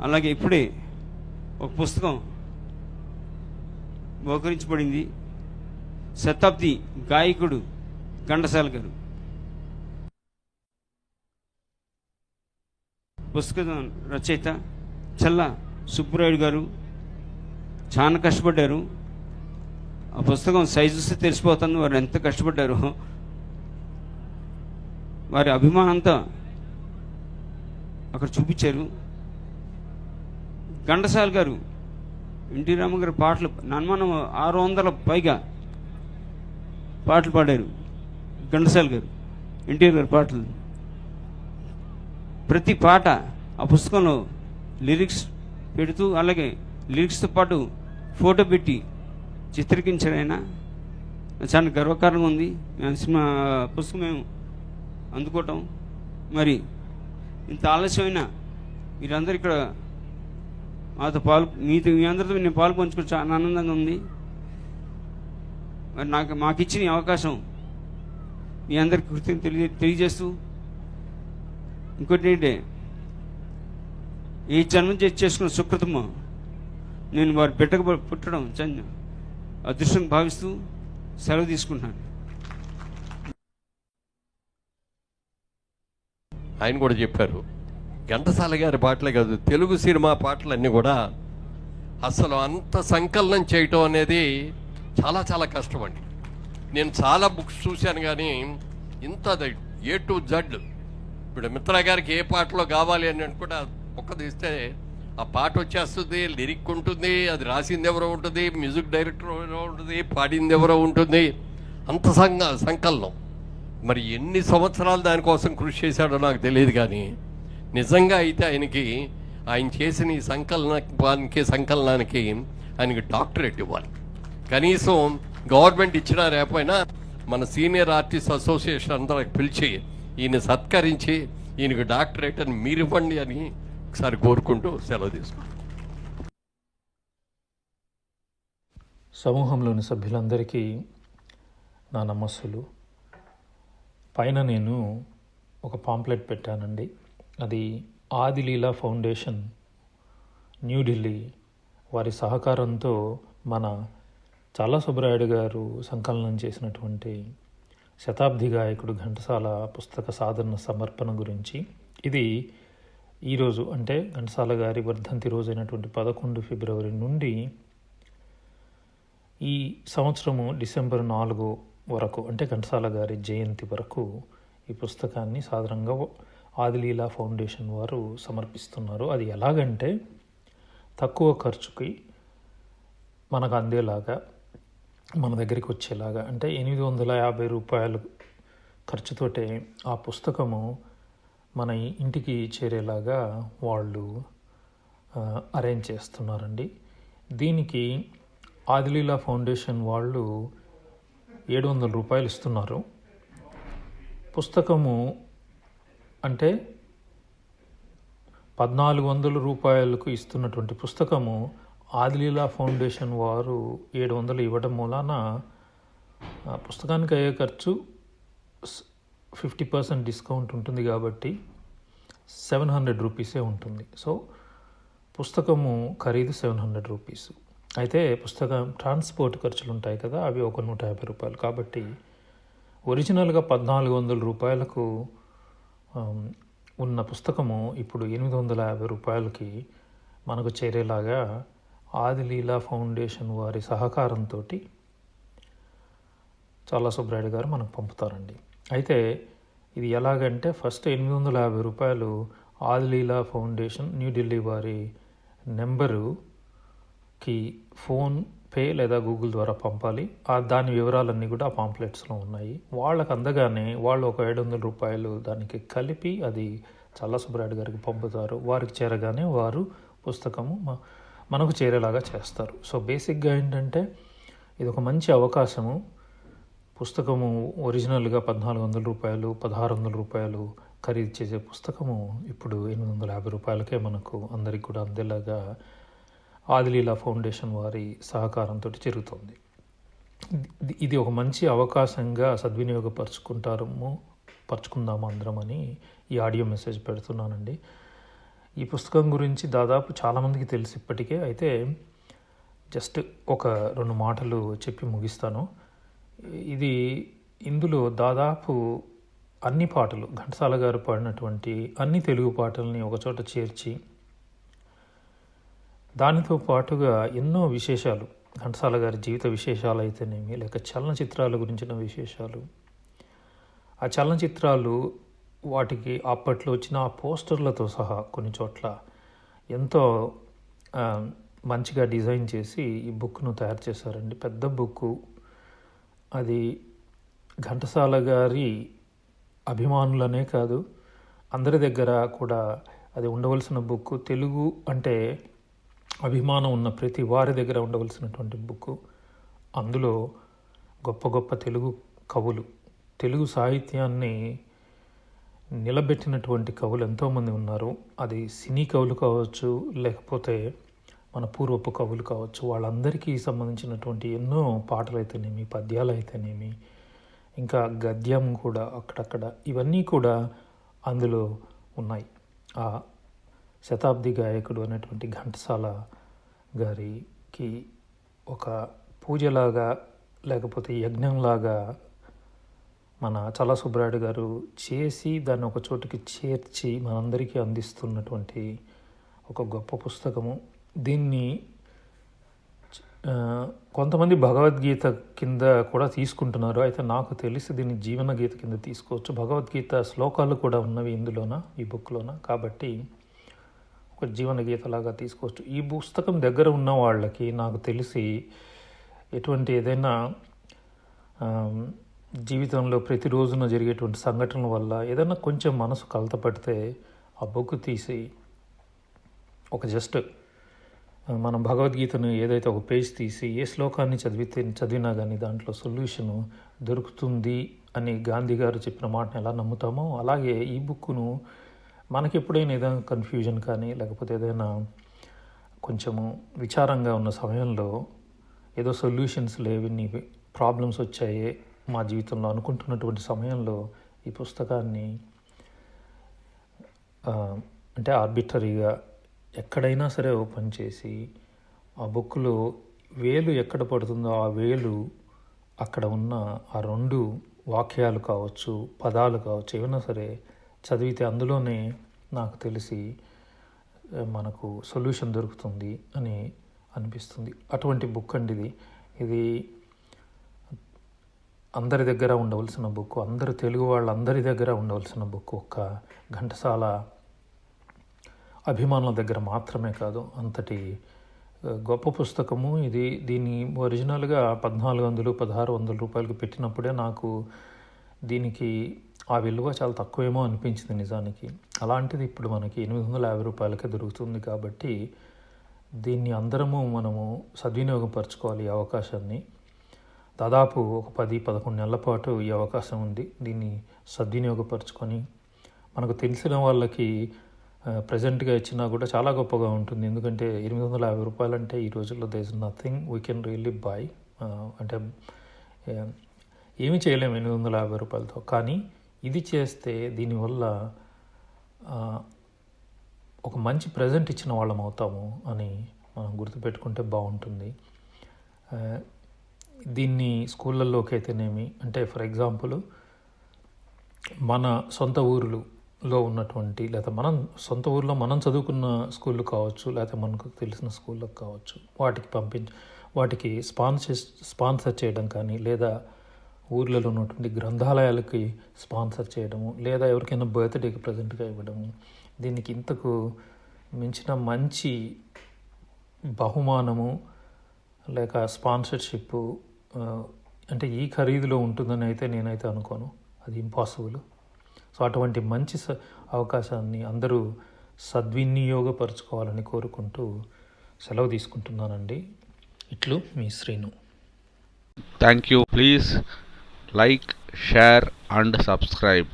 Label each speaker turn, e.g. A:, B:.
A: అలాగే ఇప్పుడే ఒక పుస్తకం బహుకరించబడింది. శతాబ్ది గాయకుడు ఘంటసాల గారు. పుస్తకం రచయిత చల్ల సుబ్బరాయుడు గారు చాలా కష్టపడ్డారు. ఆ పుస్తకం సైజు చూస్తే తెలిసిపోతుంది వారు ఎంత కష్టపడ్డారు. వారి అభిమానంతో అక్కడ చూపించారు. ఘంటసాల గారు ఎన్టీ రామ గారి పాటలు నన్మనం 600 పైగా పాటలు పాడారు. ఘంటసాల గారు ఎన్టీఆర్ గారి పాటలు ప్రతి పాట ఆ పుస్తకంలో లిరిక్స్ పెడుతూ అలాగే లిరిక్స్తో పాటు ఫోటో పెట్టి చిత్రీకరించారు. ఆయన చాలా గర్వకారంగా ఉంది సినిమా పుస్తకం మేము అందుకోవటం. మరి ఇంత ఆలస్యమైన మీరందరూ ఇక్కడ మాతో మీ అందరితో నేను పాలు పంచుకోవడం చాలా ఆనందంగా ఉంది. మరి మాకు ఇచ్చిన ఈ అవకాశం మీ అందరికి కృతజ్ఞతలు తెలియజేస్తూ, ఇంకోటి ఏంటంటే ఈ జన్మ చేసుకున్న సుకృతము నేను వారి బిడ్డకు పుట్టడం అదృష్టం భావిస్తూ సెలవు తీసుకుంటున్నాను.
B: ఆయన కూడా చెప్పారు, ఘంటసాల గారి పాటలే కాదు తెలుగు సినిమా పాటలన్నీ కూడా అసలు అంత సంకలనం చేయటం అనేది చాలా చాలా కష్టం అండి. నేను చాలా బుక్స్ చూశాను కానీ ఇంత A to Z ఇప్పుడు మిత్ర గారికి ఏ పాటలో కావాలి అని కూడా ఒక్క తీస్తే ఆ పాట వచ్చేస్తుంది, లిరిక్ ఉంటుంది, అది రాసింది ఎవరో ఉంటుంది, మ్యూజిక్ డైరెక్టర్ ఎవరో ఉంటుంది, పాడింది ఎవరో ఉంటుంది, అంత సంకలనం. మరి ఎన్ని సంవత్సరాలు దానికోసం కృషి చేశాడో నాకు తెలియదు కానీ నిజంగా అయితే ఆయన చేసిన ఈ సంకలనానికి ఆయనకి డాక్టరేట్ ఇవ్వాలి. కనీసం గవర్నమెంట్ ఇచ్చినా లేకపోయినా మన సీనియర్ ఆర్టిస్ట్ అసోసియేషన్ అందరికి పిలిచి ఈయన సత్కరించి ఈయనకు డాక్టరేట్ అని మీరు ఇవ్వండి అని ఒకసారి కోరుకుంటూ సెలవు తీసుకుంటాం.
C: సమూహంలోని సభ్యులందరికీ నా నమస్సులు. పైన నేను ఒక పాంప్లెట్ పెట్టానండి. అది ఆదిలీలా ఫౌండేషన్ న్యూఢిల్లీ వారి సహకారంతో మన చల్ల సుబ్బరాయుడు గారు సంకలనం చేసినటువంటి శతాబ్ది గాయకుడు ఘంటసాల పుస్తక సాధన సమర్పణ గురించి. ఇది ఈరోజు అంటే ఘంటసాల గారి వర్ధంతి రోజైనటువంటి 11 ఫిబ్రవరి నుండి ఈ సంవత్సరము డిసెంబర్ 4 వరకు అంటే ఘంటసాల గారి జయంతి వరకు ఈ పుస్తకాన్ని సాధారణంగా ఆదిలీలా ఫౌండేషన్ వారు సమర్పిస్తున్నారు. అది ఎలాగంటే తక్కువ ఖర్చుకి మనకు అందేలాగా, మన దగ్గరికి వచ్చేలాగా, అంటే 850 రూపాయలు ఖర్చుతోటే ఆ పుస్తకము మన ఇంటికి చేరేలాగా వాళ్ళు అరేంజ్ చేస్తున్నారండి. దీనికి ఆదిలీలా ఫౌండేషన్ వాళ్ళు 700 రూపాయలు ఇస్తున్నారు. పుస్తకము అంటే 1400 రూపాయలకు ఇస్తున్నటువంటి పుస్తకము ఆదిలీలా ఫౌండేషన్ వారు 700 ఇవ్వడం మూలాన పుస్తకానికి అయ్యే ఖర్చు 50% డిస్కౌంట్ ఉంటుంది కాబట్టి 700 రూపీసే ఉంటుంది. సో పుస్తకము ఖరీదు 700 రూపీస్. అయితే పుస్తకం ట్రాన్స్పోర్ట్ ఖర్చులు ఉంటాయి కదా, అవి ఒక 150 రూపాయలు. కాబట్టి ఒరిజినల్గా 1400 రూపాయలకు ఉన్న పుస్తకము ఇప్పుడు 850 రూపాయలకి మనకు చేరేలాగా ఆదిలీలా ఫౌండేషన్ వారి సహకారంతో చల్ల సుబ్బరాయుడు గారు మనకు పంపుతారండి. అయితే ఇది ఎలాగంటే ఫస్ట్ 850 రూపాయలు ఆదిలీలా ఫౌండేషన్ న్యూఢిల్లీ వారి నెంబరుకి ఫోన్పే లేదా గూగుల్ ద్వారా పంపాలి. దాని వివరాలన్నీ కూడా ఆ పాంప్లెట్స్లో ఉన్నాయి. వాళ్ళకు అందగానే వాళ్ళు ఒక 700 రూపాయలు దానికి కలిపి అది చల్ల సుబ్బరాయుడు గారికి పంపుతారు. వారికి చేరగానే వారు పుస్తకము మనకు చేరేలాగా చేస్తారు. సో బేసిక్గా ఏంటంటే ఇది ఒక మంచి అవకాశము. పుస్తకము ఒరిజినల్గా 1400 రూపాయలు 1600 రూపాయలు ఖరీదు చేసే పుస్తకము ఇప్పుడు 850 రూపాయలకే మనకు అందరికి కూడా అందేలాగా ఆదిలీలా ఫౌండేషన్ వారి సహకారంతో జరుగుతుంది. ఇది ఒక మంచి అవకాశంగా పరుచుకుందాము అందరం అని ఈ ఆడియో మెసేజ్ పెడుతున్నానండి. ఈ పుస్తకం గురించి దాదాపు చాలామందికి తెలుసు ఇప్పటికే. అయితే జస్ట్ ఒక 2 మాటలు చెప్పి ముగిస్తాను. ఇందులో దాదాపు అన్ని పాటలు, ఘంటసాల గారు పాడినటువంటి అన్ని తెలుగు పాటల్ని ఒకచోట చేర్చి, దానితో పాటుగా ఎన్నో విశేషాలు, ఘంటసాల గారి జీవిత విశేషాలు అయితేనేమి, లేక చలనచిత్రాల గురించిన విశేషాలు, ఆ చలనచిత్రాలు వాటికి అప్పట్లో వచ్చిన ఆ పోస్టర్లతో సహా కొన్ని చోట్ల ఎంతో మంచిగా డిజైన్ చేసి ఈ బుక్ను తయారు చేశారండి. పెద్ద బుక్కు. అది ఘంటసాల గారి అభిమానులనే కాదు, అందరి దగ్గర కూడా అది ఉండవలసిన బుక్కు. తెలుగు అంటే అభిమానం ఉన్న ప్రతి వారి దగ్గర ఉండవలసినటువంటి బుక్కు. అందులో గొప్ప గొప్ప తెలుగు కవులు, తెలుగు సాహిత్యాన్ని నిలబెట్టినటువంటి కవులు ఎంతోమంది ఉన్నారు. అది సినీ కవులు కావచ్చు, లేకపోతే మన పూర్వపు కవులు కావచ్చు. వాళ్ళందరికీ సంబంధించినటువంటి ఎన్నో పాటలు అయితేనేమి, పద్యాలు అయితేనేమి, ఇంకా గద్యం కూడా అక్కడక్కడ, ఇవన్నీ కూడా అందులో ఉన్నాయి. ఆ శతాబ్ది గాయకుడు అనేటువంటి ఘంటసాల గారికి ఒక పూజలాగా లేకపోతే యజ్ఞంలాగా మన చల్లా సుబ్బరాయుడు గారు చేసి దాన్ని ఒక చోటుకి చేర్చి మనందరికీ అందిస్తున్నటువంటి ఒక గొప్ప పుస్తకము. దీన్ని కొంతమంది భగవద్గీత కింద కూడా తీసుకుంటున్నారు. అయితే నాకు తెలిసి దీన్ని జీవన గీత కింద తీసుకోవచ్చు. భగవద్గీత శ్లోకాలు కూడా ఉన్నవి ఇందులోన, ఈ బుక్లోన. కాబట్టి ఒక జీవన గీతలాగా తీసుకోవచ్చు. ఈ పుస్తకం దగ్గర ఉన్న వాళ్ళకి నాకు తెలిసి ఎటువంటి ఏదైనా జీవితంలో ప్రతిరోజున జరిగేటువంటి సంఘటనల వల్ల ఏదైనా కొంచెం మనసు కలతపడితే ఆ బుక్ తీసి ఒక జస్ట్ మనం భగవద్గీతను ఏదైతే ఒక పేజ్ తీసి ఏ శ్లోకాన్ని చదివినా కానీ దాంట్లో సొల్యూషను దొరుకుతుంది అని గాంధీ గారు చెప్పిన మాటను ఎలా నమ్ముతామో, అలాగే ఈ బుక్ను మనకి ఎప్పుడైనా ఏదైనా కన్ఫ్యూజన్ కానీ లేకపోతే ఏదైనా కొంచెము విచారంగా ఉన్న సమయంలో, ఏదో సొల్యూషన్స్ లేవని ప్రాబ్లమ్స్ వచ్చాయే మా జీవితంలో అనుకుంటున్నటువంటి సమయంలో ఈ పుస్తకాన్ని అంటే ఆర్బిటరీగా ఎక్కడైనా సరే ఓపెన్ చేసి ఆ బుక్లో వేలు ఎక్కడ పడుతుందో ఆ వేలు అక్కడ ఉన్న ఆ 2 వాక్యాలు కావచ్చు, పదాలు కావచ్చు, ఏమైనా సరే చదివితే అందులోనే నాకు తెలిసి మనకు సొల్యూషన్ దొరుకుతుంది అని అనిపిస్తుంది. అటువంటి బుక్ అండి ఇది అందరి దగ్గర ఉండవలసిన బుక్, అందరు తెలుగు వాళ్ళందరి దగ్గర ఉండవలసిన బుక్. ఒక్క ఘంటసాల అభిమానుల దగ్గర మాత్రమే కాదు, అంతటి గొప్ప పుస్తకము ఇది. దీన్ని ఒరిజినల్గా 1400-1600 రూపాయలకి పెట్టినప్పుడే నాకు దీనికి ఆ విలువ చాలా తక్కువేమో అనిపించింది నిజానికి. అలాంటిది ఇప్పుడు మనకి 850 రూపాయలకే దొరుకుతుంది. కాబట్టి దీన్ని మనము సద్వినియోగపరచుకోవాలి ఈ అవకాశాన్ని. దాదాపు ఒక 10-11 నెలల పాటు ఈ అవకాశం ఉంది. దీన్ని సద్వినియోగపరచుకొని మనకు తెలిసిన వాళ్ళకి ప్రజెంట్గా ఇచ్చినా కూడా చాలా గొప్పగా ఉంటుంది. ఎందుకంటే 850 రూపాయలు అంటే ఈ రోజుల్లో there is nothing we can really buy. అంటే ఏమీ చేయలేము 850 రూపాయలతో. కానీ ఇది చేస్తే దీనివల్ల ఒక మంచి ప్రజెంట్ ఇచ్చిన వాళ్ళం అవుతాము అని మనం గుర్తుపెట్టుకుంటే బాగుంటుంది. దీన్ని స్కూళ్ళల్లోకి అయితేనేమి, అంటే ఫర్ ఎగ్జాంపుల్ మన సొంత ఊరులో ఉన్నటువంటి, లేదా మనం సొంత ఊరిలో మనం చదువుకున్న స్కూళ్ళు కావచ్చు, లేకపోతే మనకు తెలిసిన స్కూళ్ళకు కావచ్చు, వాటికి స్పాన్సర్ చేయడం కానీ, లేదా ఊర్లలో ఉన్నటువంటి గ్రంథాలయాలకి స్పాన్సర్ చేయడము, లేదా ఎవరికైనా బర్త్డేకి ప్రజెంట్గా ఇవ్వడము. దీనికి ఇంతకు మించిన మంచి బహుమానము లేక స్పాన్సర్షిప్ అంటే ఈ ఖరీదులో ఉంటుందని అయితే నేనైతే అనుకోను. అది ఇంపాసిబుల్. సో అటువంటి మంచి అవకాశాన్ని అందరూ సద్వినియోగపరచుకోవాలని కోరుకుంటూ సెలవు తీసుకుంటున్నానండి. ఇట్లు మీ Srinu.
D: Thank you. Please like, share and subscribe.